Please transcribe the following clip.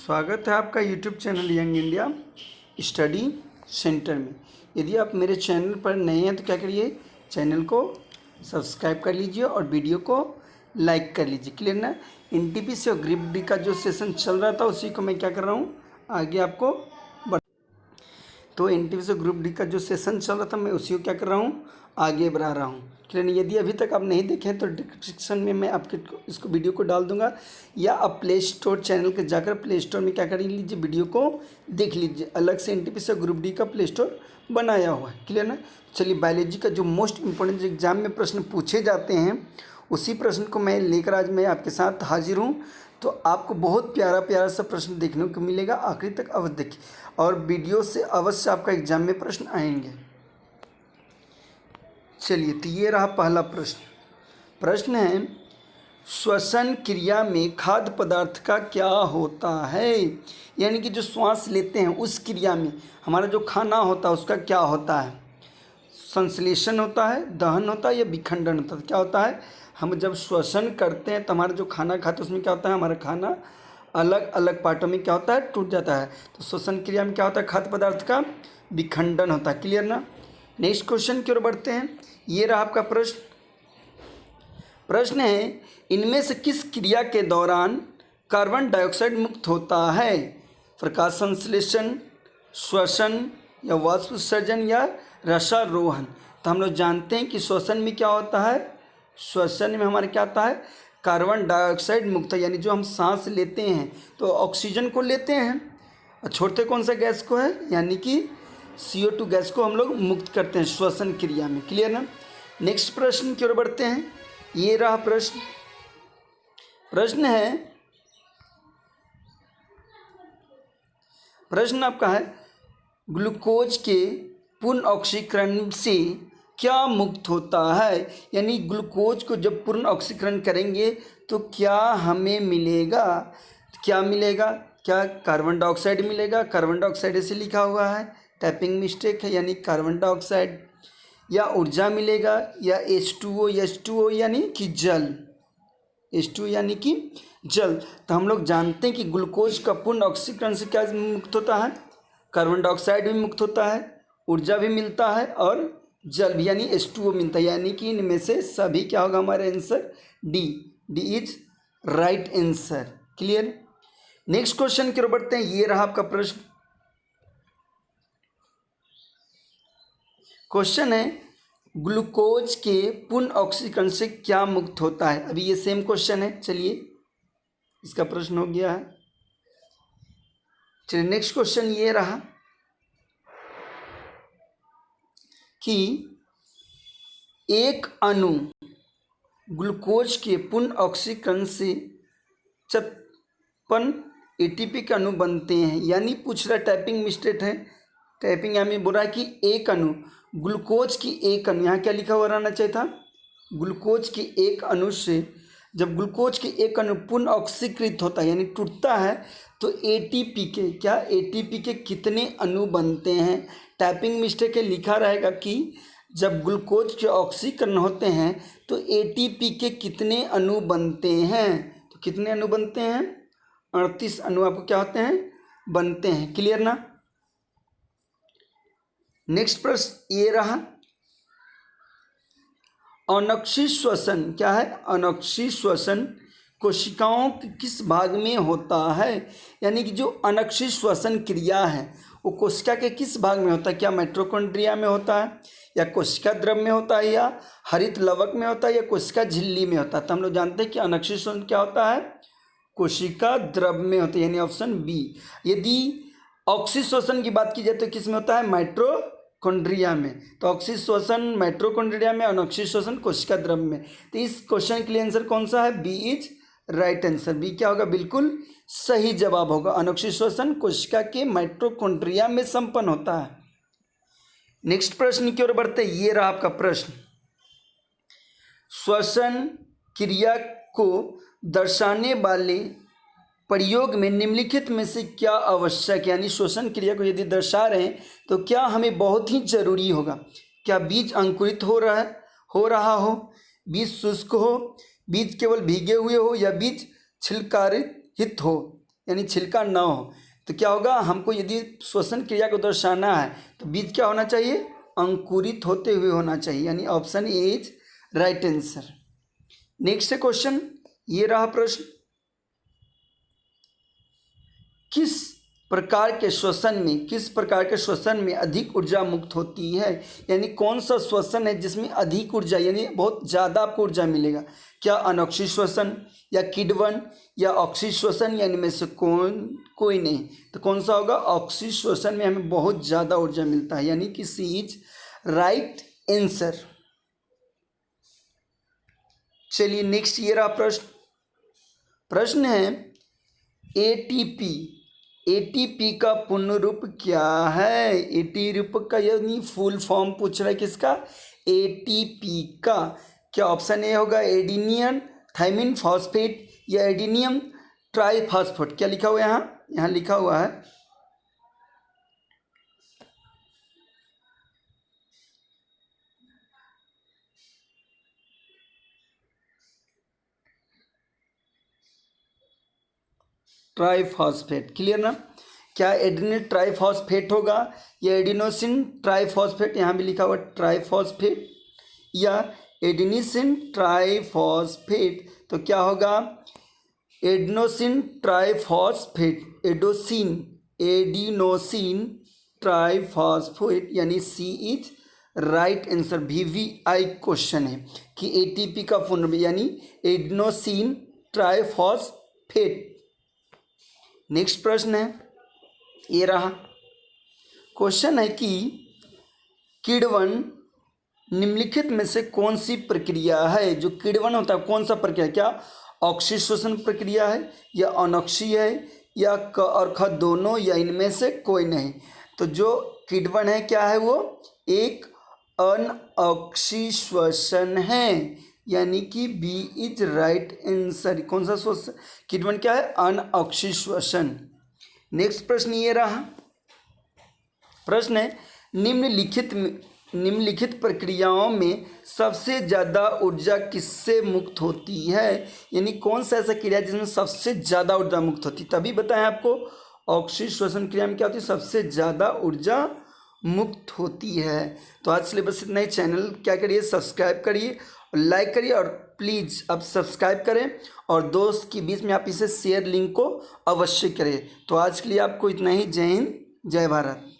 स्वागत है आपका YouTube channel young India study centre में। यदि आप मेरे चैनल पर नए हैं तो क्या करिए, चैनल को सब्सक्राइब कर लीजिए और वीडियो को लाइक कर लीजिए। क्लियर ना। एनटीपीसी और ग्रुप डी का जो सेशन चल रहा था उसी को मैं क्या कर रहा हूँ, आगे आपको तो एनटीपीसी और ग्रुप डी का जो सेशन चल रहा था मैं उसी को क्या कर रहा हूँ, आगे बढ़ा रहा हूँ। क्लियर। यदि अभी तक आप नहीं देखें तो डिस्क्रिप्शन में मैं आपके इसको वीडियो को डाल दूंगा, या आप प्ले स्टोर चैनल के जाकर प्ले स्टोर में क्या कर लीजिए, वीडियो को देख लीजिए। अलग से एनटीपीसी और ग्रुप डी का प्ले स्टोर बनाया हुआ है। क्लियर ना। चलिए, बायोलॉजी का जो मोस्ट इंपॉर्टेंट एग्जाम में प्रश्न पूछे जाते हैं उसी प्रश्न को मैं लेकर आज मैं आपके साथ हाजिर हूँ। तो आपको बहुत प्यारा प्यारा सा प्रश्न देखने को मिलेगा, आखिर तक अवश्य देखिए और वीडियो से अवश्य आपका एग्जाम में प्रश्न आएंगे। चलिए, तो ये रहा पहला प्रश्न है, श्वसन क्रिया में खाद्य पदार्थ का क्या होता है। यानी कि जो श्वास लेते हैं उस क्रिया में हमारा जो खाना होता है उसका क्या होता है। संश्लेषण होता है, दहन होता है या विखंडन होता है। क्या होता है, हम जब श्वसन करते हैं तो हमारा जो खाना खाते हैं उसमें क्या होता है, हमारा खाना अलग अलग पार्टों में क्या होता है, टूट जाता है। तो श्वसन क्रिया में क्या होता है, खाद्य पदार्थ का विखंडन होता है। क्लियर ना। नेक्स्ट क्वेश्चन की ओर बढ़ते हैं। ये रहा आपका प्रश्न है, इनमें से किस क्रिया के दौरान कार्बन डाइऑक्साइड मुक्त होता है। प्रकाश संश्लेषण, श्वसन या वाष्प उत्सर्जन या रसारोहण। तो हम लोग जानते हैं कि श्वसन में क्या होता है, श्वसन में हमारे क्या होता है, कार्बन डाइऑक्साइड मुक्त है। यानी जो हम सांस लेते हैं तो ऑक्सीजन को लेते हैं और छोड़ते कौन सा गैस को है, यानी कि CO2 गैस को हम लोग मुक्त करते हैं श्वसन क्रिया में। क्लियर ना। नेक्स्ट प्रश्न की ओर बढ़ते हैं। ये रहा प्रश्न है, प्रश्न आपका है, ग्लूकोज के पूर्ण ऑक्सीकरण से क्या मुक्त होता है। यानी ग्लूकोज को जब पूर्ण ऑक्सीकरण करेंगे तो क्या हमें मिलेगा, क्या मिलेगा, क्या कार्बन डाइऑक्साइड मिलेगा। कार्बन डाइऑक्साइड ऐसे लिखा हुआ है, टाइपिंग मिस्टेक है, यानी कार्बन डाइऑक्साइड, या ऊर्जा मिलेगा, या H2O यानी कि जल, H2 यानी कि जल। तो हम लोग जानते हैं कि ग्लूकोज का पूर्ण ऑक्सीकरण से क्या मुक्त होता है, कार्बन डाइऑक्साइड भी मुक्त होता है, ऊर्जा भी मिलता है और जल भी यानी H2O मिलता है। यानी कि इनमें से सभी क्या होगा, हमारा answer D is right answer. Clear. Next question की ओर बढ़ते हैं। ये रहा आपका क्वेश्चन है, ग्लूकोज के पूर्ण ऑक्सीकरण से क्या मुक्त होता है। अभी ये सेम क्वेश्चन है। चलिए, इसका प्रश्न हो गया है। चलिए, नेक्स्ट क्वेश्चन ये रहा कि एक अणु ग्लूकोज के पूर्ण ऑक्सीकरण से 56 ATP के अणु बनते हैं। यानी पूछ रहा, टाइपिंग मिस्टेक है, टाइपिंग यहाँ में बोल रहा है कि एक अणु ग्लूकोज की एक अणु, यहाँ क्या लिखा हुआ रहना चाहिए था, ग्लूकोज की एक अणु से जब ग्लूकोज की एक अणु पूर्ण ऑक्सीकृत होता है यानी टूटता है तो ATP के क्या, ATP के कितने अणु बनते हैं। टाइपिंग मिस्टेक है, लिखा रहेगा कि जब ग्लूकोज के ऑक्सीकरण होते हैं तो ATP के कितने अणु बनते हैं। तो कितने अणु बनते हैं, 38 अणु आपको क्या होते हैं, बनते हैं। क्लियर ना। नेक्स्ट प्रश्न ये रहा, अनक्षी श्वसन क्या है, अनक्षी श्वसन कोशिकाओं के किस भाग में होता है। यानी कि जो अनक्षी श्वसन क्रिया है वो कोशिका के किस भाग में होता है। क्या माइटोकॉन्ड्रिया में होता है, या कोशिका द्रव में होता है, या हरित लवक में होता है, या कोशिका झिल्ली में होता है। तो हम लोग जानते हैं कि अनक्षी श्वसन क्या होता है, कोशिका द्रव में होता है, यानी ऑप्शन बी। यदि ऑक्सी श्वसन की बात की जाए तो किस में होता है, माइटोकॉन्ड्रिया में। तो ऑक्सी श्वसन माइटोकॉन्ड्रिया में, अनक्षी श्वसन कोशिका द्रव में। तो इस क्वेश्चन के लिए आंसर कौन सा है, B is right answer. B क्या होगा, बिल्कुल सही जवाब होगा। अनक्षी श्वसन कोशिका के माइटोकॉन्ड्रिया में संपन्न होता है। नेक्स्ट प्रश्न की ओर बढ़ते, ये रहा आपका प्रश्न, श्वसन क्रिया को दर्शाने वाले प्रयोग में निम्नलिखित में से क्या आवश्यक, यानी श्वसन क्रिया को यदि दर्शा रहे हैं तो क्या हमें बहुत ही जरूरी होगा। क्या बीज अंकुरित हो रहा हो, बीज शुष्क हो, बीज केवल भीगे हुए हो, या बीज छिलकारित हो। यानी छिलका ना हो, तो क्या होगा, हमको यदि श्वसन क्रिया को दर्शाना है तो बीज क्या होना चाहिए, अंकुरित होते हुए होना चाहिए, यानी option A is right answer. Next question, ये रहा प्रश्न, किस प्रकार के श्वसन में अधिक ऊर्जा मुक्त होती है, यानी कौन सा श्वसन है जिसमें अधिक ऊर्जा यानी बहुत ज़्यादा आपको ऊर्जा मिलेगा, क्या अनोक्षी श्वसन या किडवन या ऑक्सी श्वसन, या इनमें से कोई नहीं, तो कौन सा होगा, ऑक्सी श्वसन में हमें बहुत ज़्यादा ऊर्जा मिलता है, यानी कि सी इज राइट आंसर। चलिए नेक्स्ट ये रहा प्रश्न है एटीपी का पूर्ण रूप क्या है, एटीपी का यानी फुल फॉर्म पूछ रहा है किसका, एटीपी का, क्या ऑप्शन ए होगा एडिनियम थायमिन फॉस्फेट या एडिनियम ट्राइफॉस्फेट, क्या लिखा हुआ है यहाँ लिखा हुआ है ट्राइफॉस्फेट, क्लियर ना, क्या एडिनिन ट्राइफॉस्फेट होगा या एडिनोसिन ट्राइफॉस्फेट, यहाँ भी लिखा हुआ ट्राइफॉस्फेट या एडिनिसिन ट्राइफॉस्फेट, तो क्या होगा एडिनोसिन ट्राइफॉस्फेट, एडिनोसिन ट्राइफॉस्फेट, यानी C is right answer. VVI question है कि एटीपी का पूर्ण यानी एडिनोसिन ट्राइफॉस्फेट। नेक्स्ट प्रश्न है, ये रहा क्वेश्चन है कि किण्वन निम्नलिखित में से कौन सी प्रक्रिया है, जो किण्वन होता है कौन सा प्रक्रिया, क्या ऑक्सीश्वसन प्रक्रिया है या अनोक्षी है या क और ख दोनों या इनमें से कोई नहीं, तो जो किण्वन है क्या है, वो एक अनऑक्सीश्वसन है, यानी कि बी इज राइट आंसर। कौन सा श्वसन किण्वन क्या है, अनऑक्सीश्वसन। नेक्स्ट प्रश्न ये रहा प्रश्न है निम्नलिखित प्रक्रियाओं में सबसे ज़्यादा ऊर्जा किससे मुक्त होती है, यानी कौन सा ऐसा क्रिया जिसमें सबसे ज़्यादा ऊर्जा मुक्त होती है, तभी बताएं आपको ऑक्सीश्वसन क्रिया में क्या होती है, सबसे ज़्यादा ऊर्जा मुक्त होती है। तो आज के लिए बस इतना ही, चैनल क्या करिए, सब्सक्राइब करिए, लाइक करिए और प्लीज़ अब सब्सक्राइब करें और दोस्त के बीच में आप इसे शेयर लिंक को अवश्य करें। तो आज के लिए आपको इतना ही, जय हिंद जय भारत।